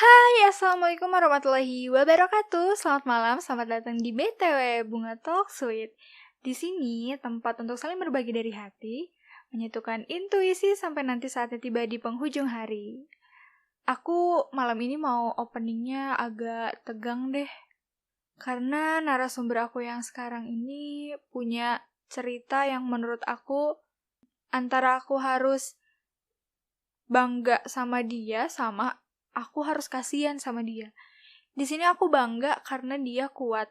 Hai, assalamualaikum warahmatullahi wabarakatuh. Selamat malam, selamat datang di BTW Bunga Talk Sweet. Di sini tempat untuk saling berbagi dari hati, menyatukan intuisi sampai nanti saatnya tiba di penghujung hari. Aku malam ini mau openingnya agak tegang deh, karena narasumber aku yang sekarang ini punya cerita yang menurut aku antara aku harus bangga sama dia sama aku harus kasihan sama dia. Di sini aku bangga karena dia kuat.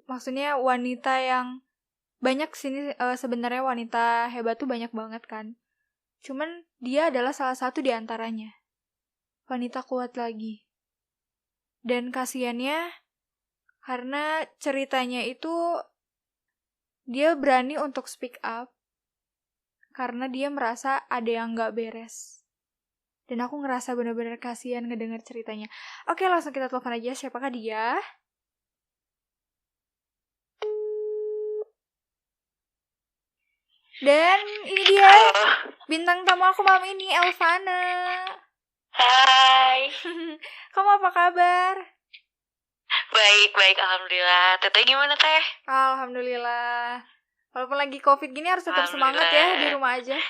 Maksudnya wanita yang banyak sini sebenarnya wanita hebat tuh banyak banget kan. Cuman dia adalah salah satu di antaranya. Wanita kuat lagi. Dan kasihannya karena ceritanya itu dia berani untuk speak up karena dia merasa ada yang gak beres. Dan aku ngerasa benar-benar kasihan ngedenger ceritanya. Oke, langsung kita telepon aja siapakah dia. Dan ini dia bintang tamu aku malam ini, Elvana. Hai. Kamu apa kabar? Baik, alhamdulillah. Teteh gimana, Teh? Alhamdulillah. Walaupun lagi COVID gini harus tetap semangat ya di rumah aja.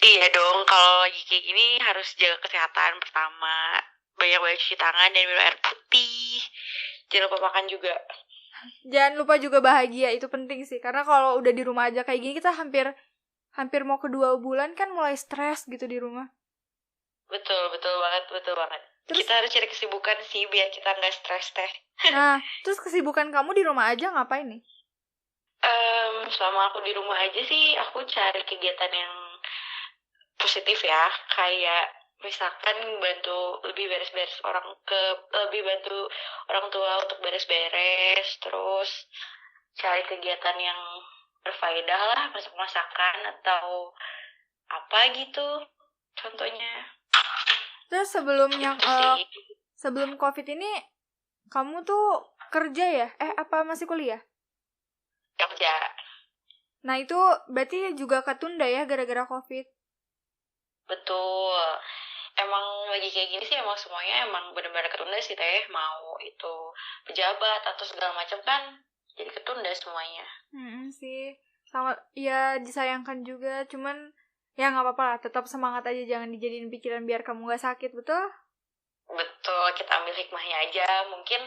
Iya dong, kalau lagi kayak gini harus jaga kesehatan pertama. Banyak-banyak cuci tangan dan minum air putih. Jangan lupa makan juga. Jangan lupa juga bahagia, itu penting sih. Karena kalau udah di rumah aja kayak gini kita hampir mau ke 2 bulan kan mulai stres gitu di rumah. Betul banget. Terus, kita harus cari kesibukan sih biar kita nggak stres, Teh. Nah, terus kesibukan kamu di rumah aja ngapain nih? Selama aku di rumah aja sih, aku cari kegiatan yang positif ya, kayak misalkan lebih bantu orang tua untuk beres-beres, terus cari kegiatan yang berfaedah lah, masak-masakan atau apa gitu contohnya. Terus sebelum COVID ini kamu tuh kerja ya? Apa masih kuliah? Kerja. Nah itu berarti juga ketunda ya gara-gara COVID? Betul. Emang lagi kayak gini sih emang semuanya emang benar-benar ketunda sih Teh. Mau itu pejabat atau segala macam kan jadi ketunda semuanya. Sih. Sama ya disayangkan juga, cuman ya nggak apa-apa lah, tetap semangat aja, jangan dijadiin pikiran biar kamu nggak sakit, betul? Betul, kita ambil hikmahnya aja. Mungkin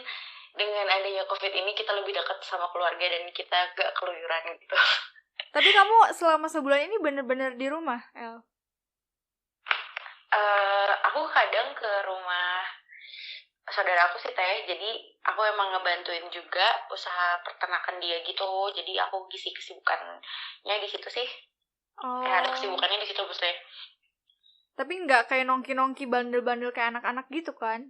dengan adanya COVID ini kita lebih dekat sama keluarga dan kita gak keluyuran gitu. Tapi kamu selama sebulan ini bener-bener di rumah, El? Aku kadang ke rumah saudara aku sih Teh, jadi aku emang ngebantuin juga usaha peternakan dia gitu, jadi aku ngisi kesibukannya di situ sih. Ada kesibukannya di situ bos Teh. Tapi nggak kayak nongki-nongki bandel-bandel kayak anak-anak gitu kan?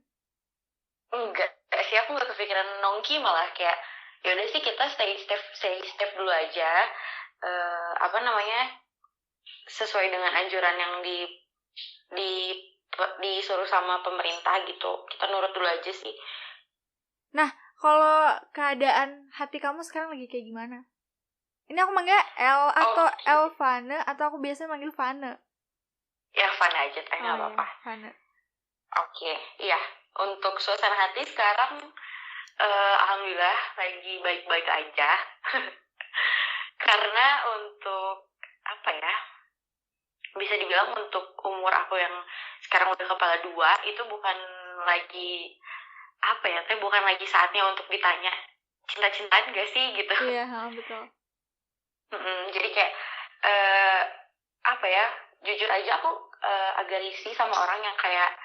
Enggak sih, aku nggak kepikiran nongki, malah kayak yaudah sih kita stay step dulu aja. Sesuai dengan anjuran yang disuruh sama pemerintah gitu, kita nurut dulu aja sih. Nah, kalau keadaan hati kamu sekarang lagi kayak gimana? Ini aku manggil El atau Elvana, atau aku biasanya manggil Vana? Ya, Vana aja, Teh, nggak apa-apa. Ya, Vana. Oke, iya. Untuk suasana hati sekarang, alhamdulillah lagi baik-baik aja. Karena untuk apa ya? Bisa dibilang untuk umur aku yang sekarang udah kepala 2, itu bukan lagi apa ya, Teh, bukan lagi saatnya untuk ditanya cinta-cintaan gak sih gitu. Iya, betul. Jadi kayak apa ya, jujur aja aku agak risih sama orang yang kayak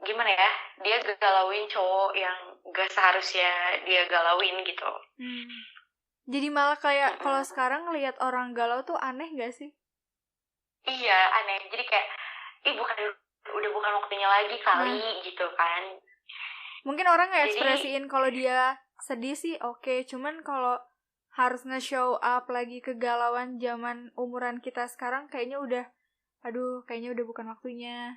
gimana ya, dia galauin cowok yang gak seharusnya dia galauin gitu. Jadi malah kayak kalau sekarang ngelihat orang galau tuh aneh gak sih? Iya, aneh. Jadi kayak udah bukan waktunya lagi kali gitu kan. Mungkin orang nge-ekspresiin kalau dia sedih sih oke, cuman kalau harus nge-show up lagi kegalauan zaman umuran kita sekarang kayaknya udah bukan waktunya.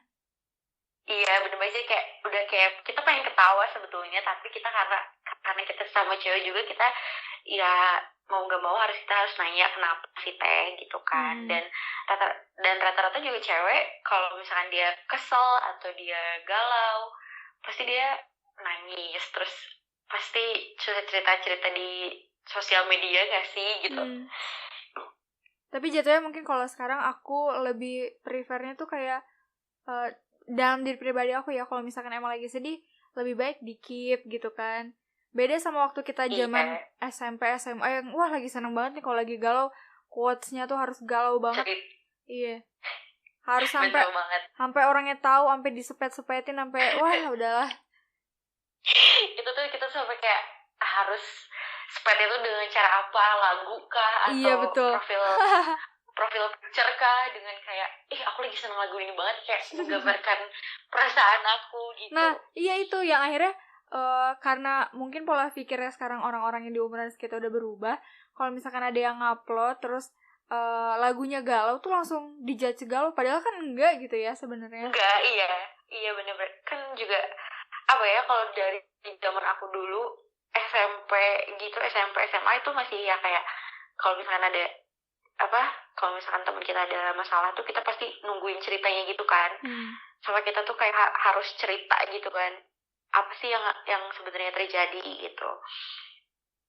Iya, bener-bener sih, kayak udah kayak kita pengen ketawa sebetulnya, tapi kita karena kita sama cewek juga, kita ya mau nggak mau kita harus nanya kenapa sih teh gitu kan. Dan rata-rata juga cewek kalau misalkan dia kesel atau dia galau pasti dia nangis, terus pasti cerita-cerita di sosial media gak sih gitu. Tapi jatuhnya mungkin kalau sekarang aku lebih prefernya tuh kayak dalam diri pribadi aku ya, kalau misalkan emang lagi sedih lebih baik di keep gitu kan. Beda sama waktu kita zaman SMP SMA yang wah lagi seneng banget nih kalau lagi galau, quotes-nya tuh harus galau banget. Iya. Harus sampai orangnya tahu, sampai disepet-sepetin, sampai wah udahlah. Itu tuh kita sampai kayak harus sepet itu dengan cara apa, lagu kah atau iya, betul. profil picture kah, dengan kayak aku lagi seneng lagu ini banget, kayak menggambarkan perasaan aku gitu. Nah iya itu yang akhirnya karena mungkin pola pikirnya sekarang orang-orang yang di umuran kita udah berubah. Kalau misalkan ada yang ngupload terus lagunya galau tuh langsung dijudge galau, padahal kan enggak gitu ya sebenarnya. Enggak, iya bener-bener kan juga apa ya, kalau dari zaman aku dulu SMP gitu, SMP SMA itu masih ya kayak kalau misalkan ada kalau misalkan teman kita ada masalah tuh kita pasti nungguin ceritanya gitu kan. Sama kita tuh kayak harus cerita gitu kan, apa sih yang sebenarnya terjadi gitu.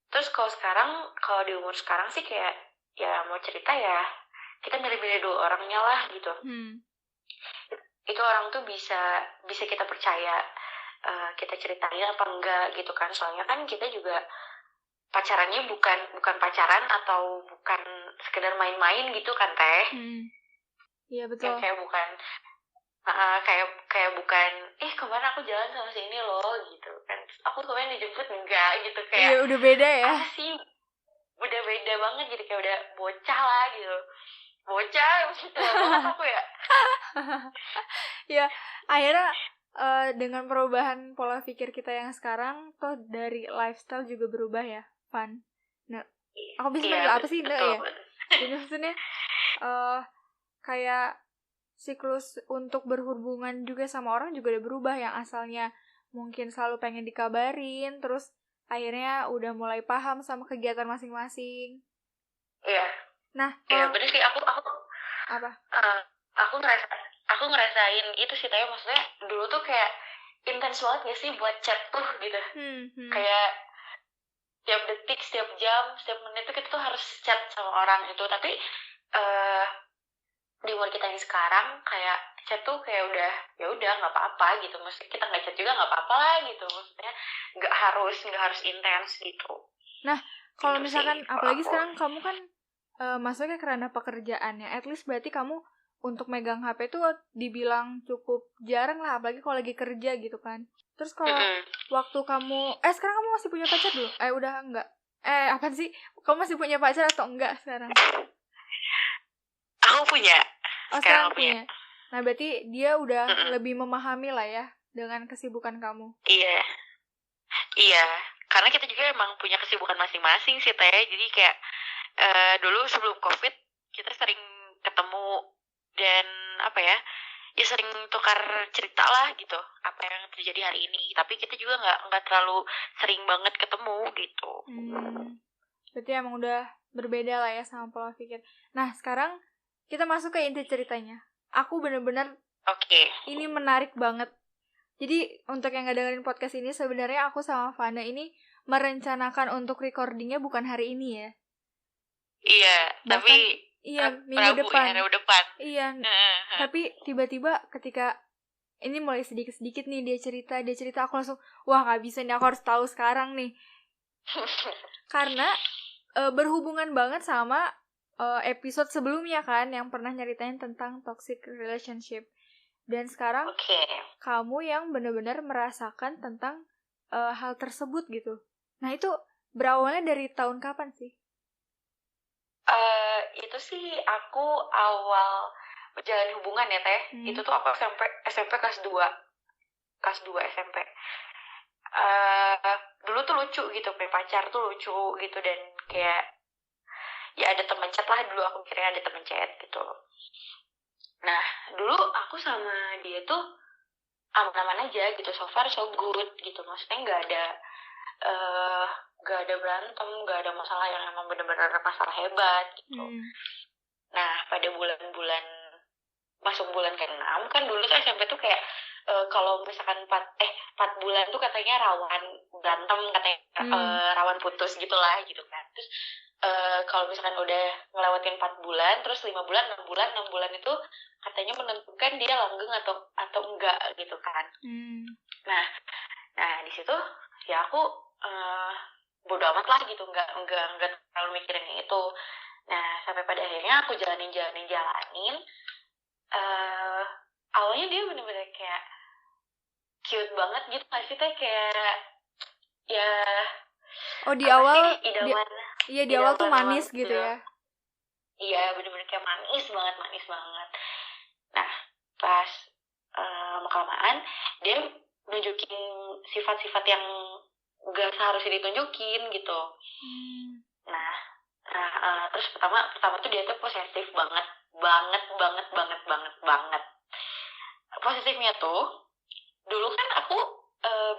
Terus kalau di umur sekarang sih kayak ya mau cerita ya kita milih-milih 2 orangnya lah gitu. Itu orang tuh bisa kita percaya kita ceritain apa enggak gitu kan. Soalnya kan kita juga pacarannya bukan pacaran atau bukan sekedar main-main gitu kan teh. Iya betul. Kayak bukan kayak bukan kemarin aku jalan sama si ini loh gitu kan, aku kemarin dijemput enggak gitu, kayak iya udah beda ya. Apa sih, udah beda banget, jadi kayak udah bocah lah gitu, bocah banget aku ya. Ya akhirnya dengan perubahan pola pikir kita yang sekarang tuh dari lifestyle juga berubah ya, Van. Nah, aku bisa panggil apa sih, Nek ya? Jadi maksudnya kayak siklus untuk berhubungan juga sama orang juga udah berubah. Yang asalnya mungkin selalu pengen dikabarin, terus akhirnya udah mulai paham sama kegiatan masing-masing. Iya. Nah, iya bener sih, aku apa? Aku ngerasain itu sih, tapi maksudnya dulu tuh kayak intens banget gak sih buat chat tuh gitu. Kayak setiap detik, setiap jam, setiap menit tuh kita tuh harus chat sama orang itu. Tapi di umur kita yang sekarang kayak chat tuh kayak udah nggak apa-apa gitu. Maksudnya kita nggak chat juga nggak apa-apa lah gitu. Maksudnya nggak harus intens gitu. Nah kalau gitu misalkan sih, apalagi sekarang kamu kan masuknya ke ranah pekerjaan ya, at least berarti kamu untuk megang HP tuh dibilang cukup jarang lah, apalagi kalau lagi kerja gitu kan. Terus kalau waktu kamu sekarang kamu masih punya pacar dulu? Udah enggak? Apa sih? Kamu masih punya pacar atau enggak sekarang? Aku punya. Sekarang punya. Nah berarti dia udah lebih memahami lah ya dengan kesibukan kamu. Iya, karena kita juga emang punya kesibukan masing-masing sih teh. Jadi kayak dulu sebelum COVID kita sering ketemu dan ya sering tukar cerita lah gitu, apa yang terjadi hari ini. Tapi kita juga nggak terlalu sering banget ketemu gitu. Berarti emang udah berbeda lah ya sama pola pikir. Nah sekarang kita masuk ke inti ceritanya. Aku bener-bener ini menarik banget. Jadi untuk yang nggak dengerin podcast ini, sebenarnya aku sama Vanda ini merencanakan untuk recordingnya bukan hari ini ya. Iya, bahkan, tapi minggu depan. Iya. Tapi tiba-tiba ketika ini mulai sedikit-sedikit nih dia cerita, aku langsung wah nggak bisa nih, aku harus tahu sekarang nih. Karena berhubungan banget sama episode sebelumnya kan yang pernah nyeritain tentang toxic relationship. Dan sekarang kamu yang benar-benar merasakan tentang hal tersebut gitu. Nah itu berawalnya dari tahun kapan sih? Itu sih aku awal berjalan hubungan ya teh. Itu tuh aku SMP kelas 2 SMP. Dulu tuh lucu gitu, punya pacar tuh lucu gitu, dan kayak ya ada teman chat lah, dulu aku kira ada teman chat gitu. Nah dulu aku sama dia tuh aman-aman aja gitu, so far so good gitu. Maksudnya nggak ada gak ada berantem, gak ada masalah yang emang bener-bener masalah hebat gitu. Nah pada bulan-bulan masuk bulan ke-6 kan, dulu tuh SMP tuh kayak kalau misalkan 4 bulan tuh katanya rawan berantem, katanya rawan putus gitulah gitu kan. Terus kalau misalkan udah ngelewatin 4 bulan, terus 5 bulan, 6 bulan itu katanya menentukan dia langgeng atau enggak gitu kan. Nah di situ ya aku bodo amat lah gitu, enggak terlalu mikirin yang itu. Nah sampai pada akhirnya aku jalanin. Awalnya dia bener-bener kayak cute banget gitu, nggak sih teh, kayak ya di awal idaman. Di awal tuh manis gitu ya. Iya bener-bener kayak manis banget. Nah pas lama-kelamaan dia nunjukin sifat-sifat yang gak seharusnya ditunjukin gitu. Nah terus pertama tuh dia tuh posesif banget. Posesifnya tuh dulu kan aku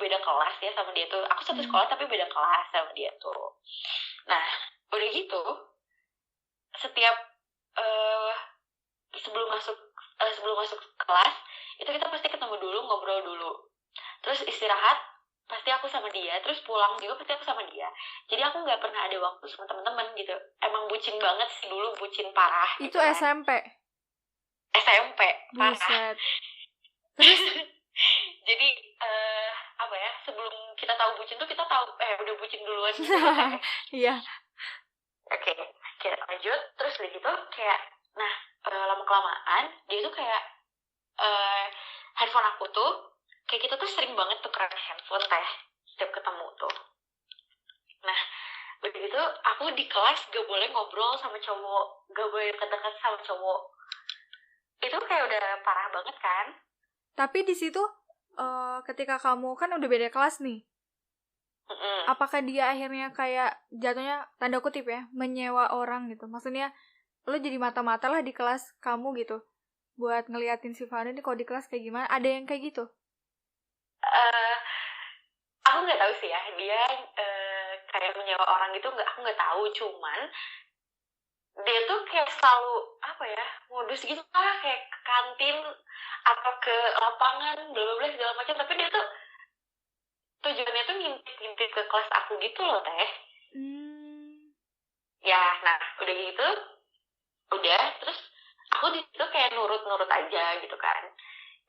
beda kelas ya sama dia tuh. Aku satu sekolah tapi beda kelas sama dia tuh. Nah udah gitu setiap sebelum masuk kelas itu kita pasti ketemu dulu, ngobrol dulu. Terus istirahat pasti aku sama dia, terus pulang juga pasti aku sama dia. Jadi aku nggak pernah ada waktu sama teman-teman gitu. Emang bucin banget sih dulu, bucin parah. Itu gitu kan. SMP parah. Buset. Terus jadi apa ya, sebelum kita tahu bucin tuh kita tahu udah bucin duluan gitu. Iya. Oke, kita lanjut. Terus udah gitu kayak lama-kelamaan dia tuh kayak handphone aku tuh kayak kita tuh sering banget tukeran handphone teh setiap ketemu tuh. Nah udah gitu aku di kelas gak boleh ngobrol sama cowok, gak boleh dekat-dekat sama cowok. Itu kayak udah parah banget kan. Tapi di situ ketika kamu kan udah beda kelas nih, apakah dia akhirnya kayak jatuhnya tanda kutip ya menyewa orang gitu? Maksudnya lo jadi mata-mata lah di kelas kamu gitu buat ngeliatin si Fana nih kalau di kelas kayak gimana? Ada yang kayak gitu? Aku nggak tahu sih ya dia kayak menyewa orang gitu, aku nggak tahu. Cuman dia tuh kayak selalu apa ya, modus gitu lah, kayak ke kantin atau ke lapangan bla bla segala macam. Tapi dia tuh tujuannya tuh ngintip ke kelas aku gitu loh teh. Ya nah udah gitu terus aku di situ kayak nurut aja gitu kan.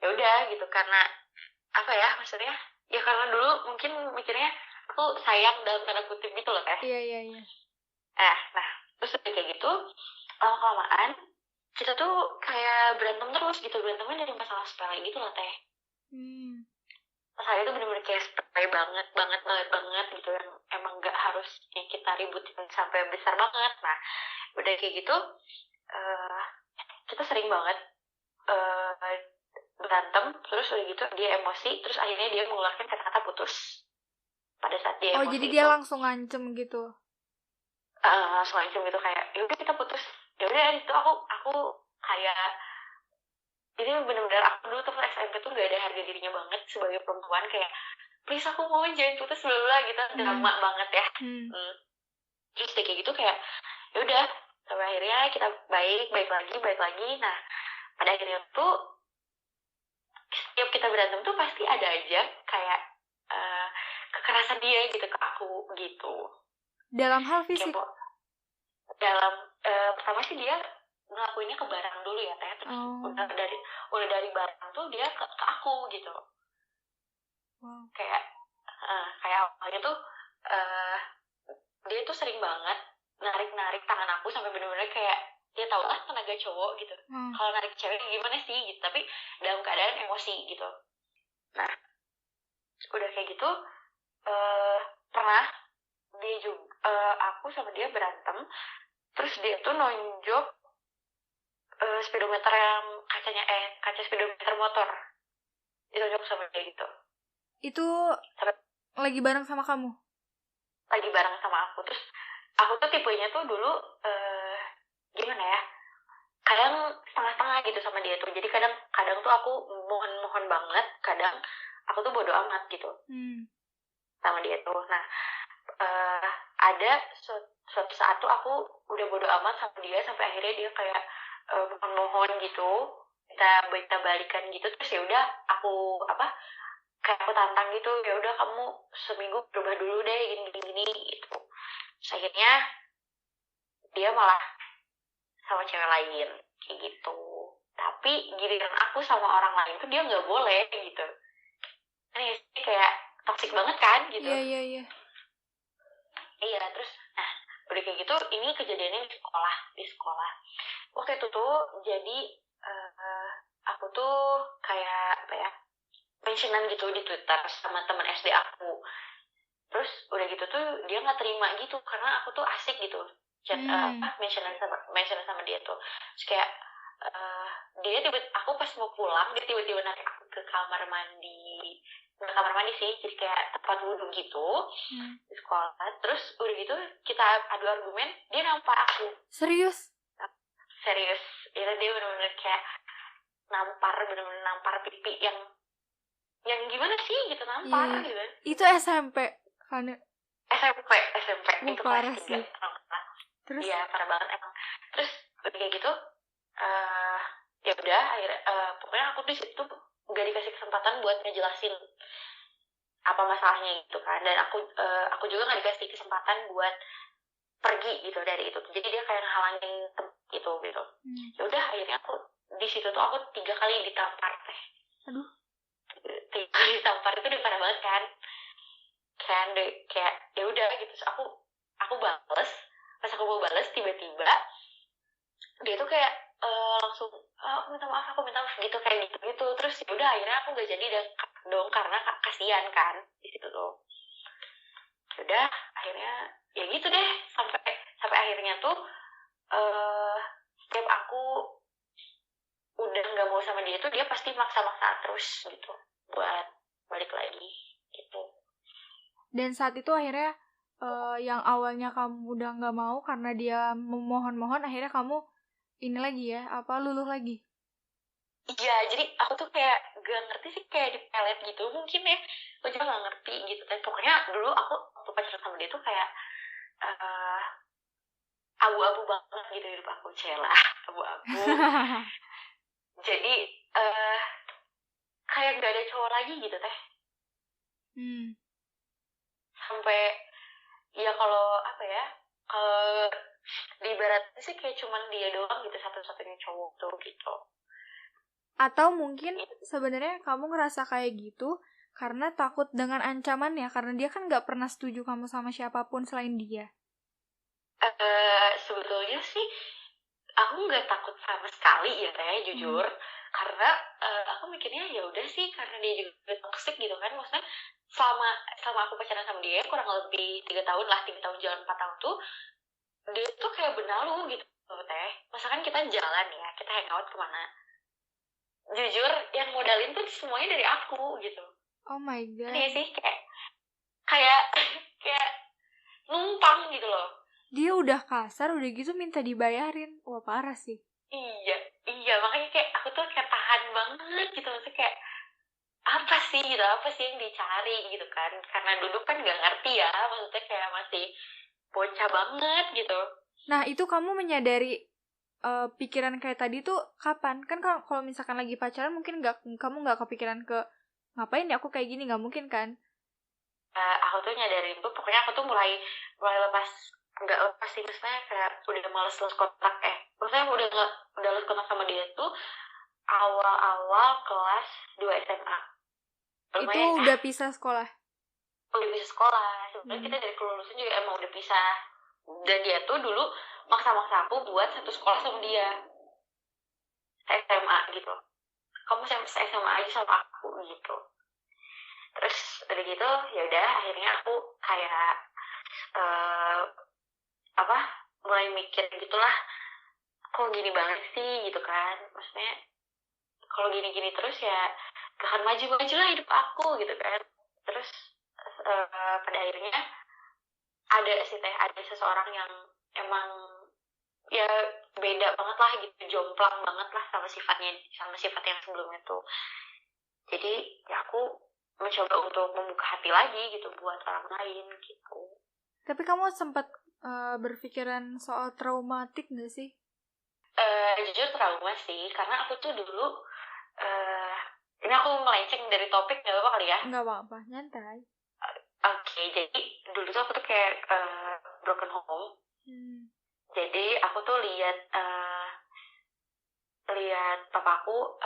Ya udah gitu, karena apa ya, maksudnya ya karena dulu mungkin mikirnya aku sayang dalam tanda kutip gitu loh teh. Iya. Nah terus kayak gitu lama-kelamaan kita tuh kayak berantem terus gitu. Berantemnya dari masalah sepele gitu loh teh. Masalah itu bener-bener kayak sepele banget gitu, yang emang gak harus kita ributin sampai besar banget. Nah udah kayak gitu kita sering banget berantem. Terus udah gitu dia emosi, terus akhirnya dia mengeluarkan kata-kata putus pada saat dia emosi. Jadi dia langsung ngancem gitu? Langsung ngancem gitu, kayak yaudah kita putus. Yaudah itu aku kayak ini benar-benar aku dulu tuh SMP tuh gak ada harga dirinya banget sebagai perempuan, kayak please aku mau jangan putus dulu lah gitu. Drama banget ya. Terus kayak gitu kayak yaudah sampai akhirnya kita baik lagi. Nah pada akhirnya tuh setiap kita berantem tuh pasti ada aja kayak kekerasan dia gitu ke aku gitu. Dalam hal fisik? Pertama sih dia ngelakuinnya ke barang dulu ya teh. Terus udah dari barang tuh dia ke aku gitu. Kayak awalnya tuh dia tuh sering banget narik tangan aku sampai bener-bener kayak dia tahu lah tenaga cowok gitu. Kalau narik cewek gimana sih gitu, tapi dalam keadaan emosi gitu. Nah udah kayak gitu pernah dia juga aku sama dia berantem. Terus dia tuh nonjok speedometer yang kaca speedometer motor, ditonjok sama dia gitu. Itu lagi bareng sama kamu? Lagi bareng sama aku. Terus aku tuh tipenya tuh dulu gimana ya, kadang setengah-setengah gitu sama dia tuh. Jadi kadang tuh aku mohon banget, kadang aku tuh bodo amat gitu sama dia tuh. Nah ada suatu saat tuh aku udah bodo amat sama dia sampai akhirnya dia kayak mohon gitu, kita balikan gitu. Terus ya udah aku kayak aku tantang gitu, ya udah kamu seminggu berubah dulu deh gini gitu. Terus akhirnya dia malah sama cewek lain kayak gitu. Tapi giliran aku sama orang lain tuh dia nggak boleh gitu. Ini sih kayak toksik banget kan gitu. Iya. Iya, terus nah udah kayak gitu ini kejadiannya di sekolah. Waktu itu tuh jadi aku tuh kayak apa ya, mentionan gitu di Twitter sama teman SD aku. Terus udah gitu tuh dia nggak terima gitu karena aku tuh asik gitu chat mentionan sama dia tuh. Terus kayak dia aku pas mau pulang dia tiba-tiba narik aku ke kamar mandi, bukan kamar mandi sih, jadi kayak tempat wudhu gitu di sekolah. Terus udah gitu kita adu argumen, dia nampar aku. Serius Ya dia bener-bener kayak bener-bener nampar pipi yang gimana sih gitu, nampar gitu. Itu SMP kan? SMP itu parah kelas 3 sih. Terus iya parah banget emang. Terus udah kayak gitu ya udah akhirnya pokoknya aku di situ gak dikasih kesempatan buat ngejelasin apa masalahnya gitu kan, dan aku juga gak dikasih kesempatan buat pergi gitu dari itu. Jadi dia kayak ngehalangin gitu. Ya udah akhirnya aku di situ tuh aku 3 kali ditampar teh. Aduh. 3 kali ditampar itu udah parah banget kan deh, kayak ya udah gitu. Terus aku bales, pas aku mau bales tiba-tiba dia tuh kayak langsung aku minta maaf gitu kayak gitu. Terus ya udah akhirnya aku gak jadi dong karena kasihan kan di situ tuh. Udah akhirnya ya gitu deh sampai akhirnya tuh setiap aku udah nggak mau sama dia tuh dia pasti maksa-maksa terus gitu buat balik lagi gitu. Dan saat itu akhirnya yang awalnya kamu udah nggak mau karena dia memohon-mohon, akhirnya kamu ini lagi ya, luluh lagi. Iya, jadi aku tuh kayak gak ngerti sih, kayak dipelet gitu mungkin ya, aku juga gak ngerti gitu. Tapi pokoknya dulu aku waktu pacaran sama dia tuh kayak abu-abu banget gitu hidup aku, celah abu-abu. Jadi kayak gak ada cowok lagi gitu teh. Sampai ya kalau diibaratnya sih kayak cuman dia doang gitu satu-satunya cowok tuh gitu. Atau mungkin sebenarnya kamu ngerasa kayak gitu karena takut dengan ancamannya, karena dia kan nggak pernah setuju kamu sama siapapun selain dia. Sebetulnya sih aku nggak takut sama sekali ya teh, jujur. Karena aku mikirnya ya udah sih, karena dia juga toxic gitu kan. Maksudnya selama aku pacaran sama dia kurang lebih 3 tahun lah, 3 tahun jalan 4 tahun tuh dia tuh kayak benalu gitu teh. Misalkan kita jalan ya, kita hangout kemana, jujur yang modalin tuh semuanya dari aku gitu. Oh my god. Iya sih, kayak numpang gitu loh. Dia udah kasar, udah gitu minta dibayarin. Wah, parah sih. Iya, makanya kayak aku tuh kayak tahan banget gitu. Maksudnya kayak apa sih yang dicari gitu kan. Karena dulu kan gak ngerti ya, maksudnya kayak masih bocah banget gitu. Nah, itu kamu menyadari pikiran kayak tadi tuh kapan? Kan kalau misalkan lagi pacaran mungkin kamu gak kepikiran ke ngapain ya aku kayak gini, gak mungkin kan? Aku tuh nyadarin tuh, pokoknya aku tuh mulai nggak lepas sih, maksudnya kayak udah males kontak maksudnya udah les kontak sama dia tuh awal kelas 2 SMA. Lumayan, itu udah pisah sekolah? Udah pisah sekolah. Sebenarnya kita dari kelulusan juga emang udah pisah. Dan dia tuh dulu maksa-maksa aku buat satu sekolah sama dia, SMA gitu. Kamu SMA aja sama aku gitu. Terus udah gitu ya udah akhirnya aku kayak mulai mikir gitulah, kok gini banget sih gitu kan. Maksudnya kalau gini-gini terus ya gak akan maju-maju lah hidup aku gitu kan. Terus pada akhirnya ada seseorang yang emang ya beda banget lah gitu, jomplang banget lah sama sifat yang sebelumnya tuh. Jadi ya aku mencoba untuk membuka hati lagi gitu buat orang lain gitu. Tapi kamu sempat berpikiran soal traumatik nggak sih? Jujur trauma sih, karena aku tuh dulu ini aku melenceng dari topik, gak apa-apa kali ya? Nggak apa-apa, nyantai. Oke, jadi dulu tuh aku tuh kayak broken home. Jadi aku tuh lihat papaku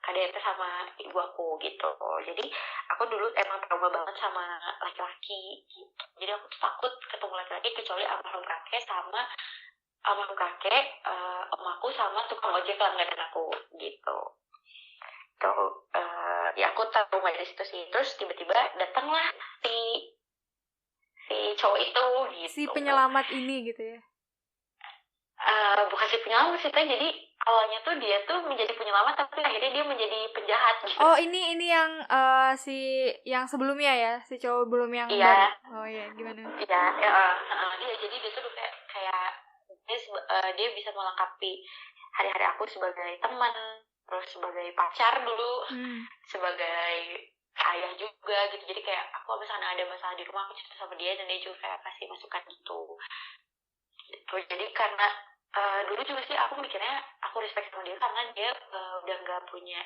KDRT sama ibu aku gitu. Jadi aku dulu emang trauma banget sama laki-laki gitu. Jadi aku tuh takut ketemu laki-laki kecuali almarhum kakek sama almarhum kakek, om aku sama tukang ojek langganan aku gitu. Tuh ya aku trauma dari situ sih. Terus tiba-tiba datanglah si cowok itu gitu. Si penyelamat ini gitu ya? Bukan si penyelamat sih, jadi awalnya tuh dia tuh menjadi penyelamat tapi akhirnya dia menjadi penjahat gitu. Oh, ini yang yang sebelumnya ya, si cowok belum yang Iya. baru. Oh iya, gimana? Iya, jadi dia tuh kayak dia bisa melengkapi hari-hari aku sebagai teman, terus sebagai pacar dulu, sebagai ayah juga gitu. Jadi kayak aku misalnya ada masalah di rumah, aku cerita sama dia dan dia juga kayak kasih masukan gitu. Jadi karena dulu juga sih aku mikirnya aku respect sama dia karena dia udah nggak punya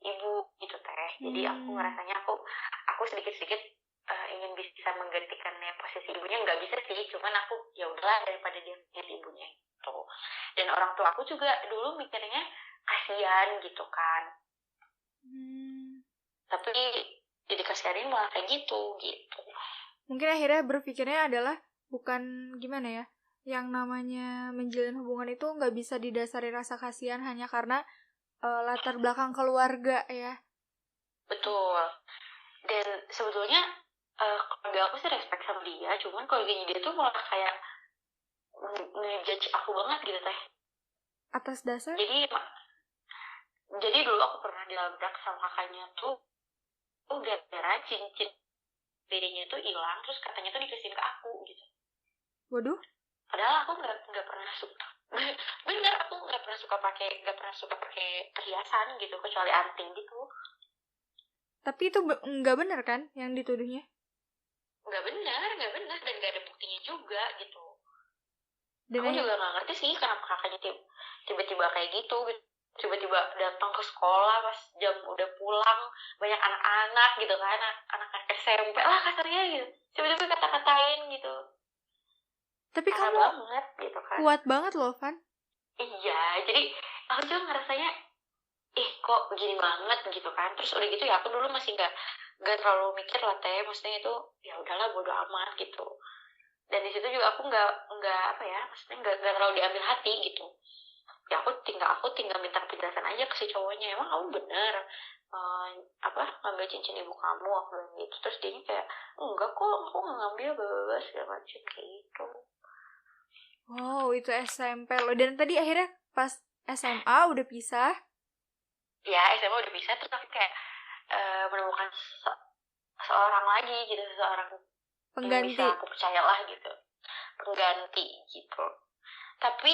ibu gitu teh. Jadi aku ngerasanya aku sedikit-sedikit ingin bisa menggantikannya posisi ibunya. Nggak bisa sih, cuman aku ya udahlah daripada dia menjadi ibunya gitu. Dan orang tua aku juga dulu mikirnya kasihan gitu kan. Tapi jadi kasihanin malah kayak gitu. Mungkin akhirnya berpikirnya adalah bukan gimana ya, yang namanya menjalin hubungan itu nggak bisa didasari rasa kasihan hanya karena latar belakang keluarga ya. Betul. Dan sebetulnya keluarga aku sih respect sama dia, cuman keluarganya dia tuh malah kayak ngejudge aku banget gitu teh. Atas dasar? Jadi dulu aku pernah dilabrak sama kakaknya tuh gara-gara cincin bedanya tuh hilang, terus katanya tuh dikasihin ke aku gitu. Waduh. Padahal aku nggak pernah suka. Bener, aku nggak pernah suka pakai perhiasan gitu, kecuali anting gitu. Tapi itu nggak benar kan yang dituduhnya? Nggak benar dan nggak ada buktinya juga gitu. Dan aku juga nggak ngerti sih kenapa kakaknya tiba-tiba kayak gitu. Tiba-tiba datang ke sekolah pas jam udah pulang, banyak anak-anak gitu kan, anak-anak SMP lah kasarnya gitu, tiba-tiba kata-katain gitu. Tapi kamu banget gitu kan. Kuat banget loh, Van. Iya, jadi aku juga ngerasanya kok gini banget gitu kan. Terus udah gitu ya aku dulu masih nggak terlalu mikir lah teh, maksudnya itu ya udahlah bodo amat gitu. Dan di situ juga aku nggak apa ya, maksudnya nggak terlalu diambil hati gitu. Ya aku tinggal minta penjelasan aja ke si cowoknya, emang kamu bener ngambil cincin ibu kamu, aku bilang gitu. Terus dia kayak enggak kok, aku nggak ngambil, bebas segala macam kayak gitu. Wow, itu SMP loh. Dan tadi akhirnya pas SMA udah pisah. Ya, SMA udah pisah, terus aku kayak menemukan seorang lagi gitu, seseorang pengganti yang bisa aku percayalah gitu, pengganti gitu. Tapi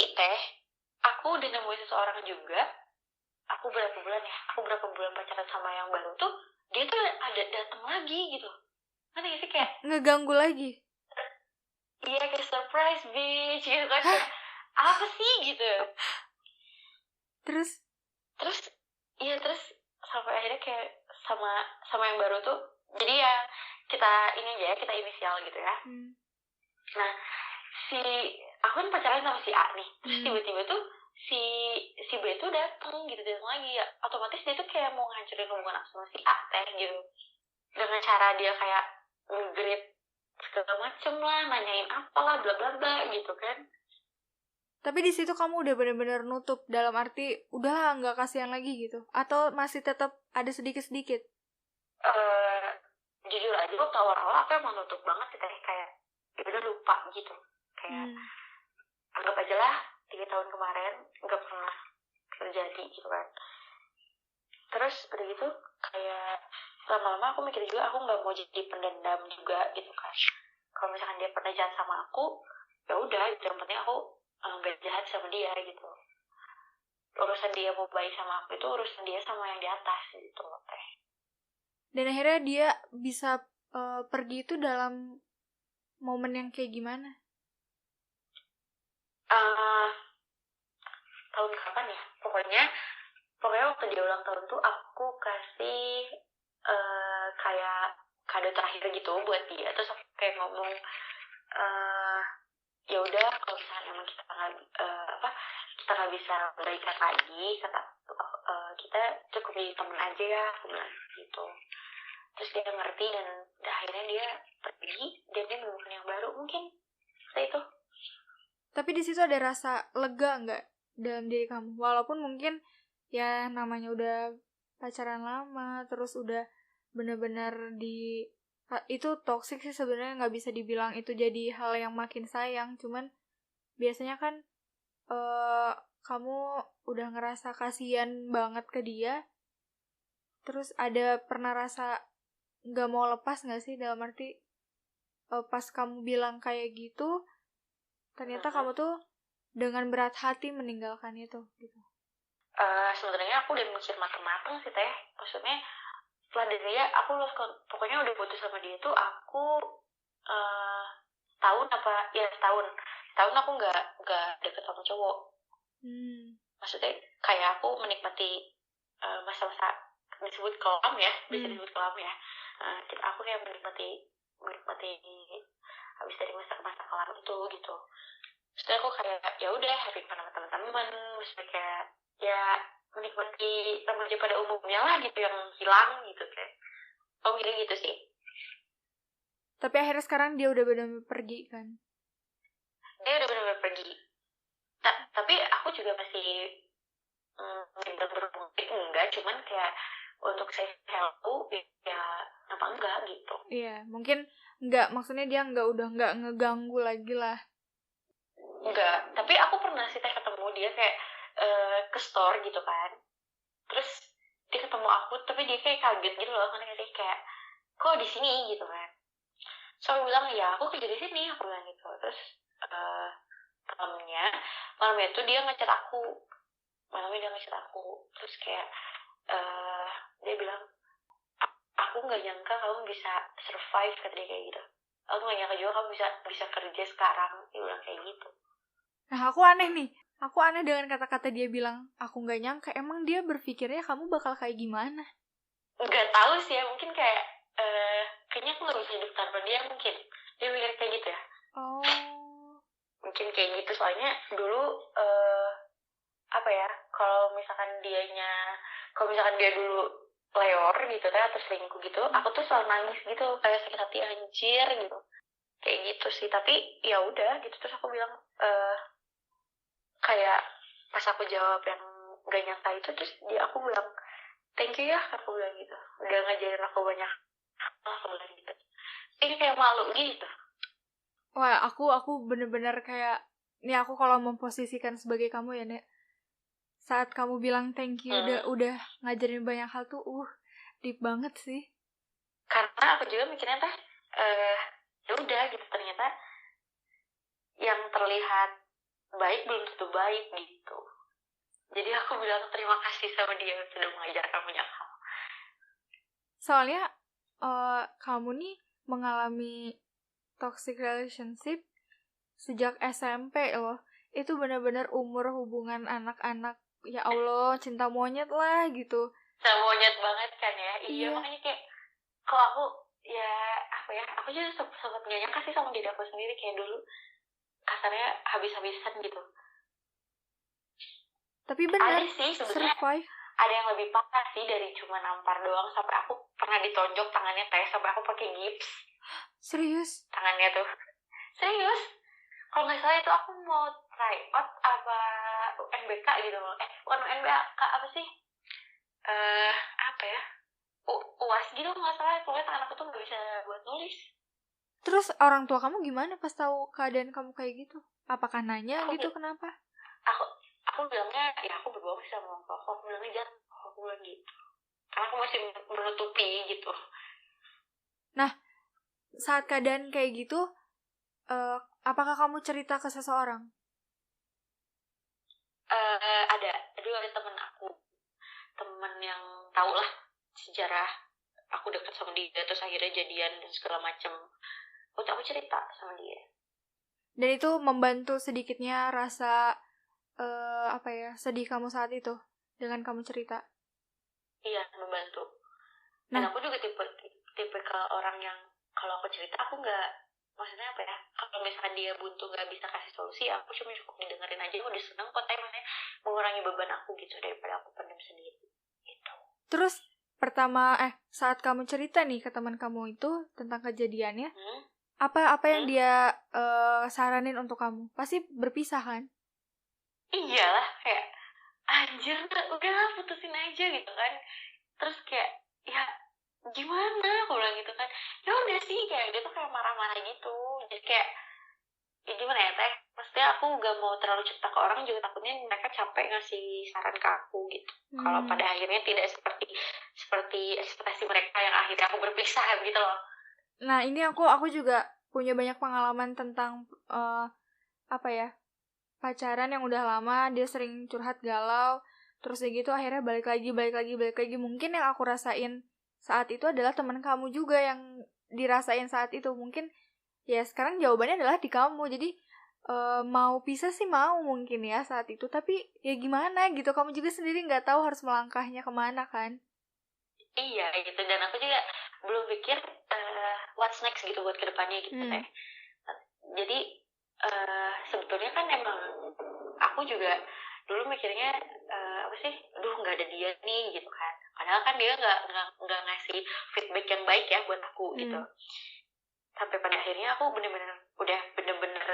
aku udah nemuin seseorang juga. Aku berapa bulan pacaran sama yang baru tuh, dia tuh ada datang lagi gitu. Ngerti gak sih, kayak ngeganggu lagi? Iya, kayak surprise bitch gitu kan. Apa sih gitu. Terus sampai akhirnya kayak sama yang baru tuh, jadi ya kita inisial gitu ya. Nah, aku kan pacaran sama si A nih, terus tiba-tiba tuh si B tuh datang lagi ya, otomatis dia tuh kayak mau ngancurin hubungan aku sama si A gitu, dengan cara dia kayak nge-grip segala macem lah, nanyain apalah bla bla bla gitu kan. Tapi di situ kamu udah benar-benar nutup, dalam arti udahlah nggak kasihan lagi gitu, atau masih tetap ada sedikit-sedikit? Jujur aja waktu awal-awal aku emang nutup banget sih, kayak udah lupa gitu, kayak anggap aja lah 3 tahun kemarin nggak pernah terjadi gitu kan. Terus udah gitu kayak lama-lama aku mikir juga, aku nggak mau jadi pendendam juga gitu kan. Kalau misalkan dia pernah jahat sama aku, ya udah, yang penting aku nggak jahat sama dia gitu. Urusan dia mau baik sama aku itu urusan dia sama yang di atas gitu loh teh. Dan akhirnya dia bisa pergi itu dalam momen yang kayak gimana? Eh, tahun kapan ya? Pokoknya waktu dia ulang tahun tuh aku kasih kayak kado terakhir gitu buat dia. Terus aku kayak ngomong, ya udah kalau misalnya emang kita nggak bisa berikan lagi, kata kita cukup jadi temen aja ya, aku bilang gitu. Terus dia ngerti dan akhirnya dia pergi dan dia menemukan yang baru mungkin seperti itu. Tapi di situ ada rasa lega nggak dalam diri kamu? Walaupun mungkin ya namanya udah pacaran lama, terus udah benar-benar itu toxic sih sebenarnya, nggak bisa dibilang itu jadi hal yang makin sayang. Cuman biasanya kan kamu udah ngerasa kasihan banget ke dia, terus ada pernah rasa nggak mau lepas nggak sih, dalam arti pas kamu bilang kayak gitu ternyata kamu tuh dengan berat hati meninggalkan itu gitu. Sebenarnya aku udah mikir matang-matang sih teh. Maksudnya setelah dari dia aku pokoknya udah putus sama dia tuh aku setahun aku nggak deket sama cowok. Maksudnya kayak aku menikmati masa-masa disebut kelam ya, bisa disebut kelam ya. Aku kayak menikmati habis dari masa-masa kelam itu gitu. Maksudnya aku kayak ya udah having fun sama teman-teman, maksudnya kayak ya menikmati remaja pada umumnya lah gitu yang hilang gitu kayak. Oh gini gitu sih. Tapi akhirnya sekarang dia udah benar-benar pergi kan? Dia udah benar-benar pergi. Tapi aku juga masih enggak, cuman kayak untuk saya help ya apa enggak gitu. Iya, mungkin enggak, maksudnya dia udah enggak ngeganggu lagi lah. Enggak, tapi aku pernah sih ketemu dia kayak ke store gitu kan. Terus dia ketemu aku tapi dia kayak kaget gitu loh, karena dia kayak kok di sini gitu kan. So aku bilang ya aku kerja di sini, aku bilang gitu. Terus malamnya itu dia ngechat aku. Terus kayak dia bilang aku nggak nyangka kamu bisa survive, kata dia kayak gitu. Aku nggak nyangka juga kamu bisa kerja sekarang, dia bilang kayak gitu. Nah aku aneh dengan kata-kata dia bilang aku nggak nyangka. Emang dia berpikirnya kamu bakal kayak gimana? Nggak tahu sih ya, mungkin kayak kayaknya aku nggak bisa hidup tanpa dia, mungkin dia mikir kayak gitu ya. Oh, Mungkin kayak gitu, soalnya dulu kalau misalkan dia dulu leor gitu kan atau selingkuh gitu, aku tuh selalu nangis gitu, kayak sakit hati anjir gitu, kayak gitu sih. Tapi ya udah gitu. Terus aku bilang kayak pas aku jawab yang gak nyangka itu, terus aku bilang thank you ya, aku bilang gitu, udah ngajarin aku banyak hal, aku bilang gitu. Ini kayak malu gitu. wah aku bener-bener kayak, nih aku kalau memposisikan sebagai kamu ya Nek, saat kamu bilang thank you udah ngajarin banyak hal tuh deep banget sih. Karena aku juga mikirnya ya udah gitu, ternyata yang terlihat baik belum tentu baik gitu. Jadi aku bilang terima kasih sama dia sudah mengajarkan banyak hal. Soalnya kamu nih mengalami toxic relationship sejak SMP loh. Itu benar-benar umur hubungan anak-anak. Ya Allah, cinta monyet lah gitu. Cinta monyet banget kan ya. Iya, makanya kayak kalau aku ya aku juga sempat gak nyangka sih sama diri aku sendiri, kayak dulu kasarnya habis-habisan gitu. Tapi benar, ada sih sebenarnya, survive. ada yang lebih parah sih dari cuma nampar doang, sampai aku pernah ditonjok tangannya sampai aku pakai gips. Serius? Tangannya tuh serius. Kalau nggak salah itu aku mau try out apa UNBK gitu loh. Bukan UNBK, apa sih? UAS gitu nggak salah. Pokoknya tangan aku tuh nggak bisa buat nulis. Terus orang tua kamu gimana pas tahu keadaan kamu kayak gitu? Apakah nanya gitu kenapa? Aku bilangnya ya aku berbohong sama orang tua aku. Aku bilangnya jangan, aku bilang gitu. Karena aku masih menutupi gitu. Nah, saat keadaan kayak gitu, apakah kamu cerita ke seseorang? Ada teman yang tahu lah sejarah aku dekat sama dia, terus akhirnya jadian dan segala macem. untuk aku cerita sama dia. Dan itu membantu sedikitnya rasa sedih kamu saat itu dengan kamu cerita. Iya, membantu. Dan Nah, aku juga tipe orang yang kalau aku cerita aku nggak, maksudnya apa ya, kalau misalkan dia buntu nggak bisa kasih solusi, aku cuma cukup didengerin aja udah seneng kok, tapi maksudnya mengurangi beban aku gitu daripada aku pendam sendiri gitu. terus saat kamu cerita nih ke teman kamu itu tentang kejadiannya, apa yang dia saranin untuk kamu? Pasti berpisah kan? Iyalah, kayak anjir udah putusin aja gitu kan. Terus kayak ya gimana aku bilang gitu kan, ya udah sih, kayak dia tuh kayak marah-marah gitu. Jadi kayak ya gimana ya teh, maksudnya aku gak mau terlalu cerita ke orang, juga takutnya mereka capek ngasih saran ke aku gitu. Kalau pada akhirnya tidak seperti ekspektasi mereka yang akhirnya aku berpisah gitu loh. Nah, ini aku juga punya banyak pengalaman tentang pacaran yang udah lama, dia sering curhat galau, terus ya gitu akhirnya balik lagi. Mungkin yang aku rasain saat itu adalah teman kamu juga yang dirasain saat itu. Mungkin ya sekarang jawabannya adalah di kamu. Jadi mau pisah sih mau mungkin ya saat itu, tapi ya gimana gitu, kamu juga sendiri nggak tahu harus melangkahnya kemana kan. Iya gitu, dan aku juga belum pikir what's next gitu buat kedepannya gitu teh. Jadi sebetulnya kan emang aku juga dulu mikirnya apa sih, aduh nggak ada dia nih gitu kan. Padahal kan dia nggak ngasih feedback yang baik ya buat aku gitu. Sampai pada akhirnya aku udah bener-bener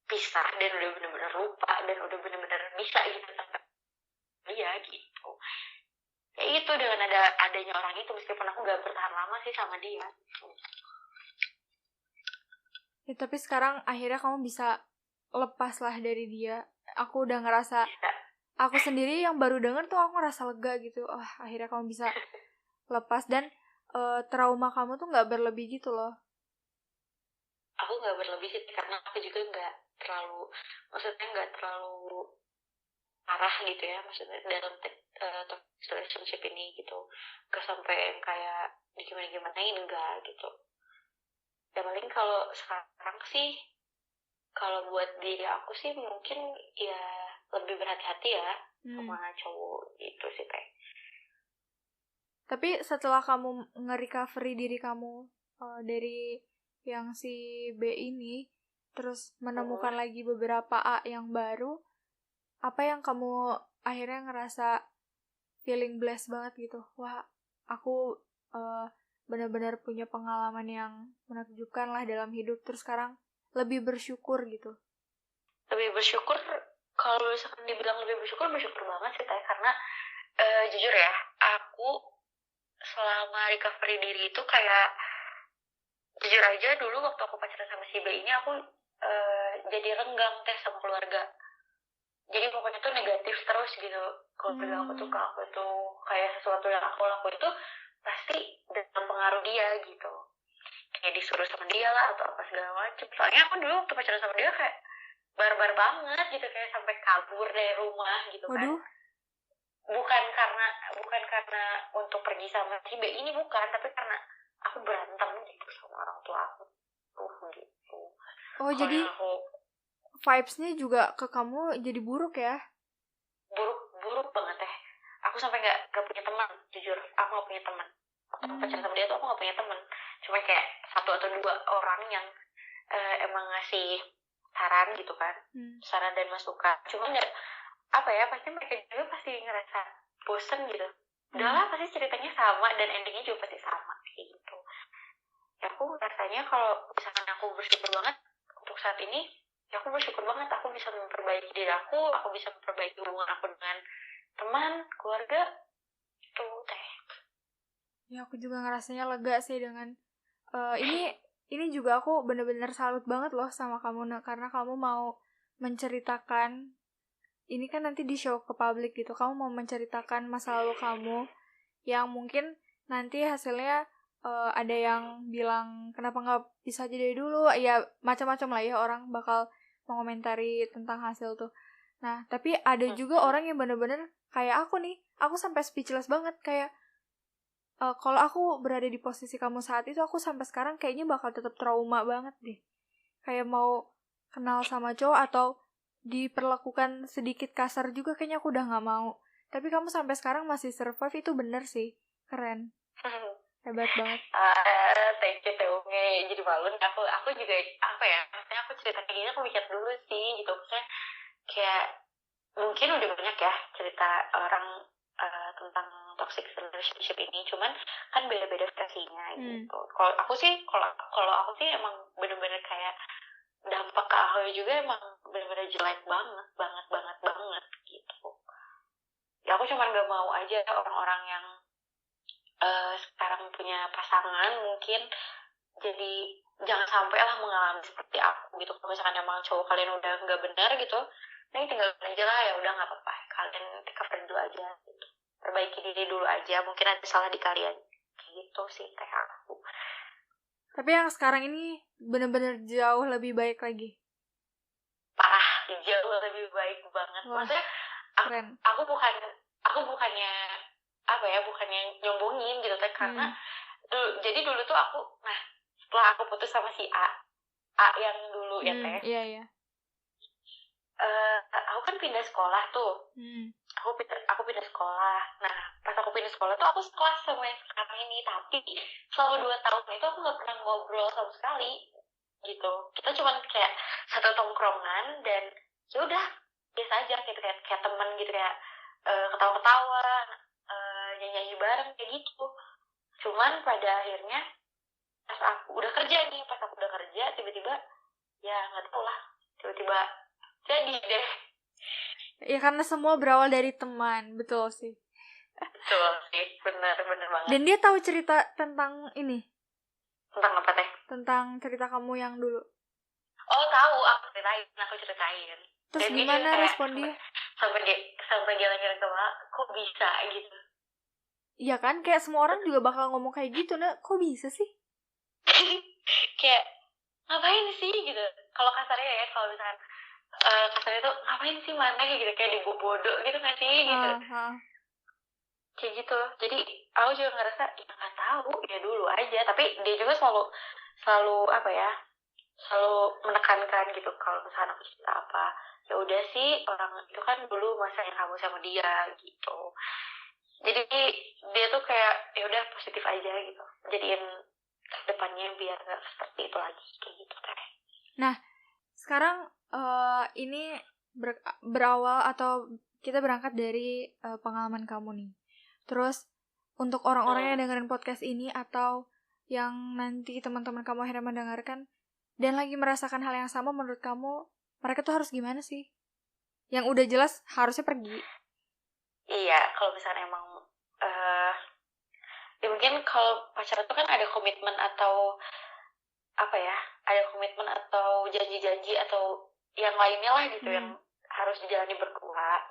pisah, dan udah bener-bener lupa, dan udah bener-bener bisa gitu sampai dia gitu. Ya itu, dengan adanya orang itu, meskipun aku nggak bertahan lama sih sama dia. Ya, tapi sekarang akhirnya kamu bisa lepas lah dari dia. Aku udah ngerasa, aku sendiri yang baru denger tuh aku ngerasa lega gitu. Akhirnya kamu bisa lepas, dan trauma kamu tuh nggak berlebih gitu loh. Aku nggak berlebih sih, karena aku juga nggak terlalu, maksudnya nggak terlalu parah gitu ya, maksudnya dalam relationship ini gitu, nggak sampai yang kayak gimana-gimanain, enggak gitu. Ya paling kalau sekarang sih, kalau buat diri aku sih mungkin ya lebih berhati-hati ya sama cowok itu sih teh. Tapi setelah kamu nge-recovery diri kamu dari yang si B ini, terus menemukan lagi beberapa A yang baru, apa yang kamu akhirnya ngerasa feeling blessed banget gitu? Wah, aku benar-benar punya pengalaman yang menakjubkan lah dalam hidup, terus sekarang lebih bersyukur gitu. Lebih bersyukur, kalau misalkan dibilang lebih bersyukur banget sih teh, karena jujur ya, aku selama recovery diri itu kayak, jujur aja dulu waktu aku pacaran sama si B ini, aku jadi renggang teh sama keluarga. Jadi pokoknya tuh negatif terus gitu. Keluarga aku tuh ke aku tuh kayak sesuatu yang aku lakuin itu pasti dalam pengaruh dia gitu. Kayak disuruh sama dia lah atau apa segala macem. Soalnya aku dulu waktu pacaran sama dia kayak barbar banget gitu, kayak sampai kabur dari rumah gitu kan. Waduh. Bukan karena untuk pergi sama si B ini, bukan, tapi karena aku berantem gitu sama orang tua aku gitu. Oh, jadi vibes-nya juga ke kamu jadi buruk ya? Buruk banget teh. Aku sampai nggak punya teman, jujur aku nggak punya teman. Waktu pacaran sama dia tuh aku nggak punya teman, cuma kayak 1 atau 2 orang yang emang ngasih saran gitu kan, saran dan masukan. Cuma nggak, apa ya, pasti mereka juga pasti ngerasa bosen gitu. Udahlah, pasti ceritanya sama dan endingnya juga pasti sama kayak gitu. Ya aku rasanya kalau misalkan aku bersyukur banget untuk saat ini, ya aku bersyukur banget aku bisa memperbaiki diri aku bisa memperbaiki hubungan aku dengan teman, keluarga, itu teh. Ya, aku juga ngerasanya lega sih dengan ini juga aku bener-bener salut banget loh sama kamu, karena kamu mau menceritakan ini kan nanti di show ke publik gitu, kamu mau menceritakan masa lalu kamu yang mungkin nanti hasilnya ada yang bilang kenapa nggak bisa aja dari dulu, ya macam-macam lah ya, orang bakal mengomentari tentang hasil tuh. Nah, tapi ada juga orang yang bener-bener kayak aku nih, aku sampai speechless banget, kayak kalau aku berada di posisi kamu saat itu, aku sampai sekarang kayaknya bakal tetap trauma banget deh. Kayak mau kenal sama cowok atau diperlakukan sedikit kasar juga kayaknya aku udah nggak mau. Tapi kamu sampai sekarang masih survive, itu bener sih. Keren. Hebat banget. Thank you Teunge, jadi malu nih aku juga apa ya, maksudnya aku cerita kayak gini aku mikir dulu sih gitu, maksudnya kayak mungkin udah banyak ya cerita orang tentang toxic relationship ini, cuman kan beda-beda versinya gitu. Kalau aku sih emang bener-bener kayak dampak ke aku juga emang bener-bener jelek banget gitu. Ya aku cuman gak mau aja orang-orang yang sekarang punya pasangan mungkin jadi jangan sampai lah mengalami seperti aku gitu. Kalau misalkan emang cowok kalian udah nggak benar gitu, nah tinggalin aja lah, ya udah nggak apa-apa, kalian recover dulu aja gitu, perbaiki diri dulu aja, mungkin ada salah di kalian kayak gitu sih kayak aku. Tapi yang sekarang ini bener-bener jauh lebih baik lagi. Parah, jauh lebih baik banget. Wah, maksudnya keren. aku bukannya apa ya, bukannya nyombongin gitu teh, karena jadi dulu tuh aku, nah setelah aku putus sama si A yang dulu ya teh, iya. Aku kan pindah sekolah tuh. Aku pindah sekolah. Nah, pas aku pindah sekolah tuh aku sekelas sama yang sekarang ini. Tapi selama 2 tahun itu aku nggak pernah ngobrol sama sekali gitu. Kita cuma kayak satu tongkrongan dan ya udah biasa aja gitu, kayak teman gitu, kayak ketawa-ketawa, nyanyi bareng kayak gitu. Cuman pada akhirnya pas aku udah kerja tiba-tiba ya nggak tahu lah, tiba-tiba jadi deh. Ya karena semua berawal dari teman, betul sih. Betul sih, benar banget. Dan dia tahu cerita tentang ini. Tentang apa teh? Tentang cerita kamu yang dulu. Oh tahu, aku ceritain. Terus dan gimana dia respon dia? Sampai dia nanya ke Mak, kok bisa gitu? Iya kan, kayak semua orang juga bakal ngomong kayak gitu, nah kok bisa sih? Kayak ngapain sih gitu? Kalau kasarnya ya, kalau misalkan kasarnya tuh ngapain sih mana gitu, kayak dibodoh gitu nggak sih gitu? Kayak gitu. Jadi aku juga ngerasa ya nggak tahu, ya dulu aja. Tapi dia juga selalu apa ya? Selalu menekankan gitu kalau misalkan aku cerita apa, ya udah sih, orang itu kan dulu masanya kamu sama dia gitu. Jadi dia tuh kayak ya udah positif aja gitu, jadiin depannya biar nggak seperti itu lagi kayak gitu teh. Nah sekarang ini berawal atau kita berangkat dari pengalaman kamu nih. Terus untuk orang-orang yang dengerin podcast ini atau yang nanti teman-teman kamu akhirnya mendengarkan dan lagi merasakan hal yang sama, menurut kamu mereka tuh harus gimana sih? Yang udah jelas harusnya pergi. Iya, kalau misalnya emang ya mungkin kalau pacaran itu kan ada komitmen atau apa ya, ada komitmen atau janji-janji atau yang lainnya lah gitu yang harus dijalani berdua.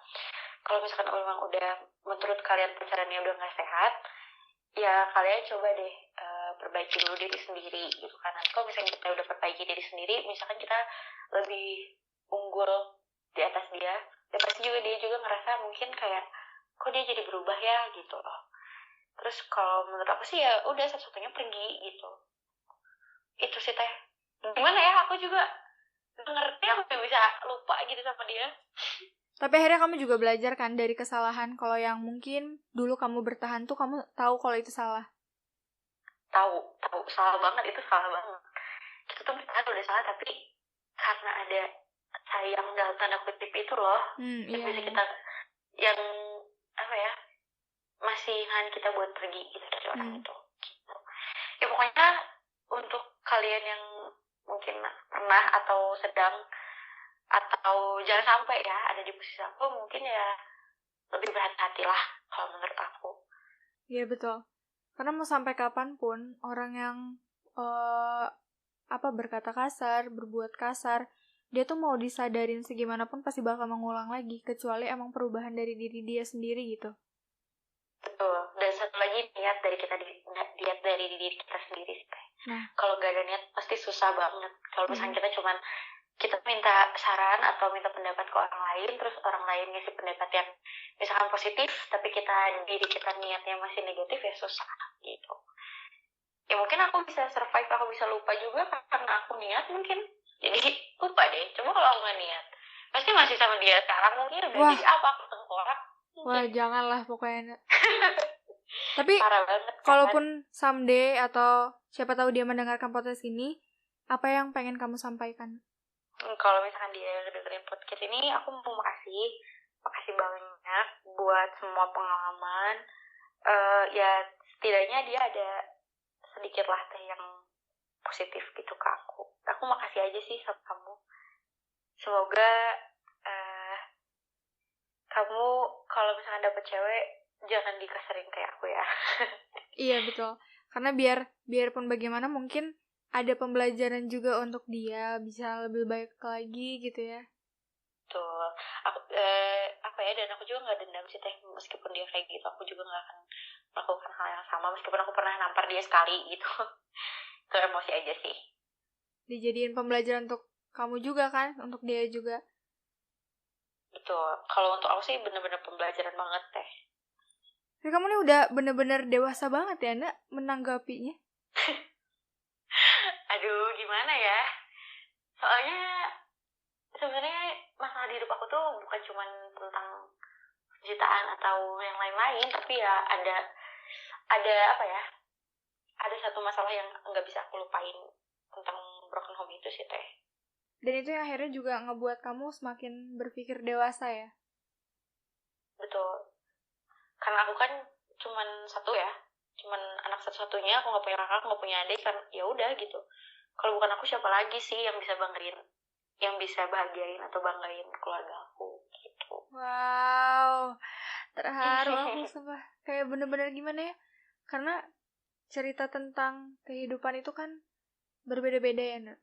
Kalau misalkan memang udah menurut kalian pacarannya udah nggak sehat, ya kalian coba deh perbaiki dulu diri sendiri gitu kan. Nanti kalau misalnya kita udah perbaiki diri sendiri, misalkan kita lebih unggul di atas dia, ya pasti juga dia juga ngerasa mungkin kayak kok dia jadi berubah ya gitu loh. Terus kalau menurut aku sih ya udah satu-satunya pergi gitu. Itu sih teh. Gimana ya, aku juga ngerti, aku gak bisa lupa gitu sama dia. Tapi akhirnya kamu juga belajar kan dari kesalahan. Kalau yang mungkin dulu kamu bertahan tuh kamu tahu kalau itu salah. Tahu salah banget, itu salah banget. Kita tuh bertahan udah salah, tapi karena ada sayang dalam tanda kutip itu loh, yang bisa kita, yang apa ya, masih nahan kita buat pergi gitu dari orang itu gitu. Ya pokoknya untuk kalian yang mungkin pernah atau sedang atau jangan sampai ya ada di posisi aku, mungkin ya lebih berhati-hatilah kalau menurut aku. Iya betul. Karena mau sampai kapanpun orang yang berkata kasar, berbuat kasar, dia tuh mau disadarin segimanapun pasti bakal mengulang lagi, kecuali emang perubahan dari diri dia sendiri gitu. Betul. Dan satu lagi, niat dari diri kita sendiri sih. Nah, kalau nggak ada niat pasti susah banget. Kalau misalnya kita minta saran atau minta pendapat ke orang lain, terus orang lain ngasih pendapat yang misalkan positif, tapi diri kita niatnya masih negatif, ya susah. gitu. Ya mungkin aku bisa survive, aku bisa lupa juga karena aku niat mungkin. Jadi lupa deh. Coba kalau aku nggak niat, pasti masih sama dia sekarang, mungkin udah Wah. jadi apa, aku tengkorak. Wah, janganlah pokoknya. Tapi Parah banget kan. kalaupun someday atau siapa tahu dia mendengarkan podcast ini, apa yang pengen kamu sampaikan? Kalau misalkan dia dengerin podcast ini, aku mau makasih banyak buat semua pengalaman. Ya setidaknya dia ada sedikit lah teh yang positif gitu ke aku. Aku makasih aja sih sama kamu. Semoga kamu kalau misalkan dapet cewek jangan dikasarin kayak aku ya. Iya betul. Karena biarpun bagaimana mungkin ada pembelajaran juga untuk dia bisa lebih baik lagi gitu ya. Betul. Aku apa ya, dan aku juga nggak dendam sih teh, meskipun dia kayak gitu aku juga nggak akan melakukan hal yang sama meskipun aku pernah nampar dia sekali gitu. Itu emosi aja sih. Dijadiin pembelajaran untuk kamu juga kan, untuk dia juga. Betul. Kalau untuk aku sih bener-bener pembelajaran banget teh. Tapi kamu nih udah bener-bener dewasa banget ya, Nak, menanggapinya. Aduh, gimana ya? Soalnya sebenarnya masalah di hidup aku tuh bukan cuma tentang jutaan atau yang lain-lain, tapi ya ada apa ya? Ada satu masalah yang nggak bisa aku lupain tentang broken home itu sih teh. Dan itu yang akhirnya juga ngebuat kamu semakin berpikir dewasa ya. Betul. Karena aku kan cuman anak satu-satunya, aku nggak punya kakak, nggak punya adik, kan ya udah gitu. Kalau bukan aku siapa lagi sih yang bisa bahagiain atau banggain keluarga aku gitu. Wow, terharu aku sumpah. Kayak bener-bener gimana ya? Karena cerita tentang kehidupan itu kan berbeda-beda ya, Nak.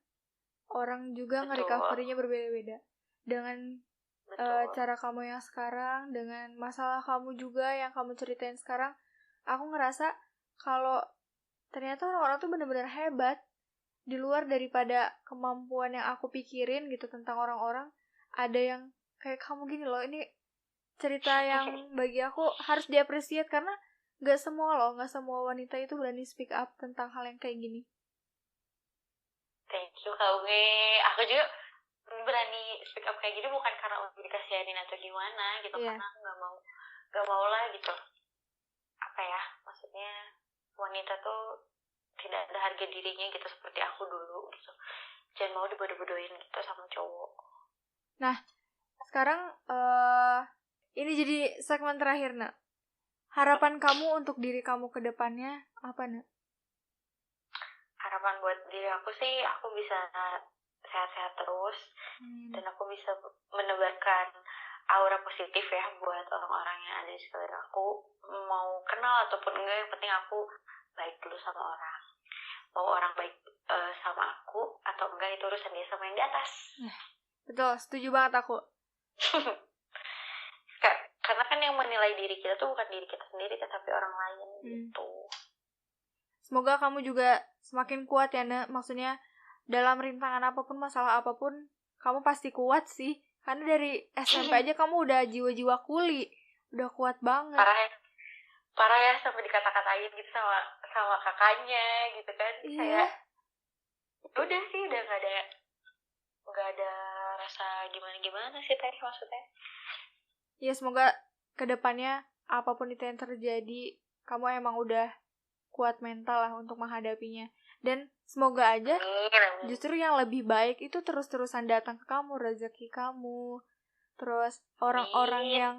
Orang juga nge-recovery-nya berbeda-beda. Dengan cara kamu yang sekarang, dengan masalah kamu juga yang kamu ceritain sekarang, aku ngerasa kalau ternyata orang-orang tuh bener-bener hebat. Di luar daripada kemampuan yang aku pikirin gitu tentang orang-orang, ada yang kayak kamu gini loh. Ini cerita yang bagi aku harus diapresiasi karena gak semua wanita itu berani speak up tentang hal yang kayak gini. Thank you Kak Unge. Aku juga berani speak up kayak gini bukan karena untuk dikasihanin atau gimana gitu, karena aku gak mau lah gitu. Apa ya, maksudnya wanita tuh tidak ada harga dirinya gitu seperti aku dulu gitu. Jangan mau dibodoh-bodohin gitu sama cowok. Nah, sekarang ini jadi segmen terakhir, Nak. Harapan kamu untuk diri kamu ke depannya apa, Nak? Harapan buat diri aku sih, aku bisa sehat-sehat terus. Dan aku bisa menebarkan aura positif ya buat orang-orang yang ada di sekitar aku. Mau kenal ataupun enggak, yang penting aku baik dulu sama orang. Mau orang baik sama aku atau enggak, itu urusan dia sama yang di atas. Betul, setuju banget aku. Karena kan yang menilai diri kita tuh bukan diri kita sendiri, tetapi orang lain gitu. Semoga kamu juga semakin kuat ya, Nak. Maksudnya dalam rintangan apapun, masalah apapun, kamu pasti kuat sih. Karena dari SMP aja kamu udah jiwa-jiwa kuli. Udah kuat banget. Parah ya, sampai dikata-katain gitu sama kakaknya gitu kan. Iya. Kayak udah sih, udah nggak ada rasa gimana sih teh maksudnya. Ya semoga kedepannya apapun itu yang terjadi, kamu emang udah kuat mental lah untuk menghadapinya. Dan semoga aja justru yang lebih baik itu terus-terusan datang ke kamu, rezeki kamu. Terus orang-orang yang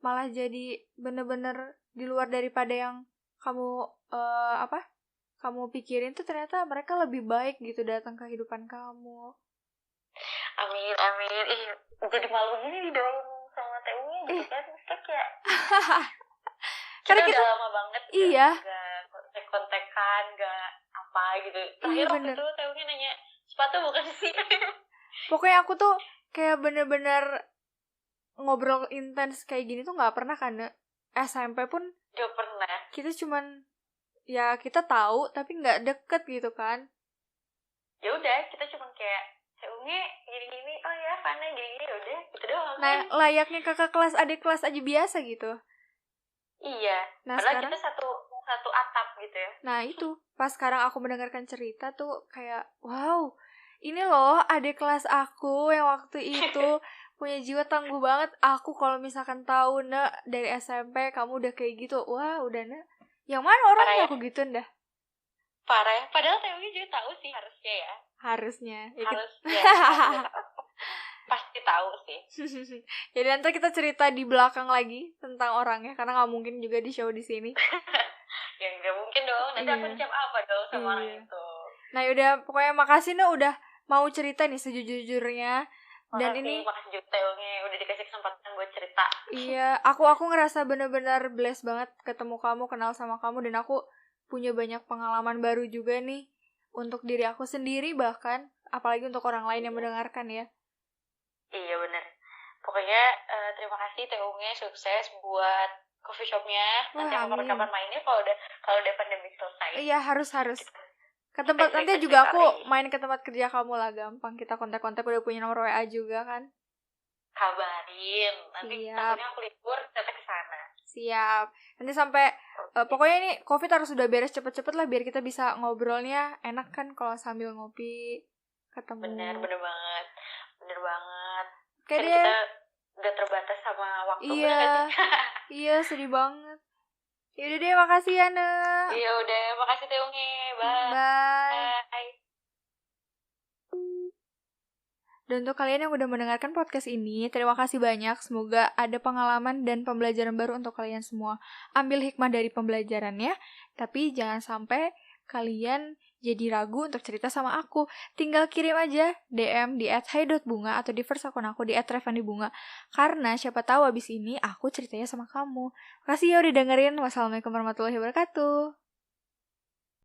malah jadi bener-bener di luar daripada yang kamu kamu pikirin tuh, ternyata mereka lebih baik gitu datang ke kehidupan kamu. Amin. Ih, jadi malu gini dong sama TU-nya gitu kan. Maksudnya kayak kita udah lama banget iya, gak kontek-kontekan, gak apa gitu. Terakhir waktu itu TU-nya nanya, sepatu bukan sih? Pokoknya aku tuh kayak bener-bener ngobrol intens kayak gini tuh gak pernah kan. SMP pun gak pernah. Kita cuman ya kita tahu tapi gak deket gitu kan. Ya udah, kita cuman kayak TU-nya gini-gini, oh ya Fana gini-gini, udah gitu doang. Nah, layaknya kakak kelas, adik kelas aja biasa gitu. Iya, padahal sekarang kita satu atap gitu ya. Nah itu, pas sekarang aku mendengarkan cerita tuh kayak, wow, ini loh adik kelas aku yang waktu itu punya jiwa tangguh banget. Aku kalau misalkan tahu, Nek, dari SMP kamu udah kayak gitu, wah udah, Nek. Yang mana orangnya aku gituin dah. Parah ya, padahal Tewi juga tahu sih harusnya ya. Harusnya. Ya, harusnya pasti tahu sih. Jadi nanti kita cerita di belakang lagi tentang orangnya, karena nggak mungkin juga di show di sini. Ya nggak mungkin dong, nanti aku dicap apa dong sama orang itu. Nah yaudah, pokoknya makasih Nek udah mau cerita nih sejujurnya. Dan makasih juga Teongnya udah dikasih kesempatan buat cerita. Iya, aku ngerasa benar-benar blessed banget ketemu kamu, kenal sama kamu, dan aku punya banyak pengalaman baru juga nih untuk diri aku sendiri, bahkan apalagi untuk orang lain yang mendengarkan ya. Iya benar. Pokoknya terima kasih Teongnya, sukses buat coffee shopnya. Nanti kapan-kapan mainnya kalau udah pandemi selesai. Iya harus. Ke tempat nanti juga aku main ke tempat kerja kamu lah, gampang kita kontak-kontak, udah punya nomor WA juga kan. Kabarin, nanti takutnya aku libur sampai ke sana. Siap. Nanti sampai pokoknya ini Covid harus sudah beres cepet-cepet lah biar kita bisa ngobrolnya enak kan kalau sambil ngopi ketemu. Bener banget. Kayak kan kita udah terbatas sama waktu. Iya sedih banget. Yaudah deh, makasih ya Nek. Iya udah, makasih Teungnya. Bye. Dan untuk kalian yang udah mendengarkan podcast ini, terima kasih banyak. Semoga ada pengalaman dan pembelajaran baru untuk kalian semua. Ambil hikmah dari pembelajarannya, tapi jangan sampai kalian jadi ragu untuk cerita sama aku. Tinggal kirim aja DM di @hai.bunga atau di first akun aku di @revandibunga. Karena siapa tahu abis ini aku ceritanya sama kamu. Makasih ya udah dengerin. Wassalamualaikum warahmatullahi wabarakatuh.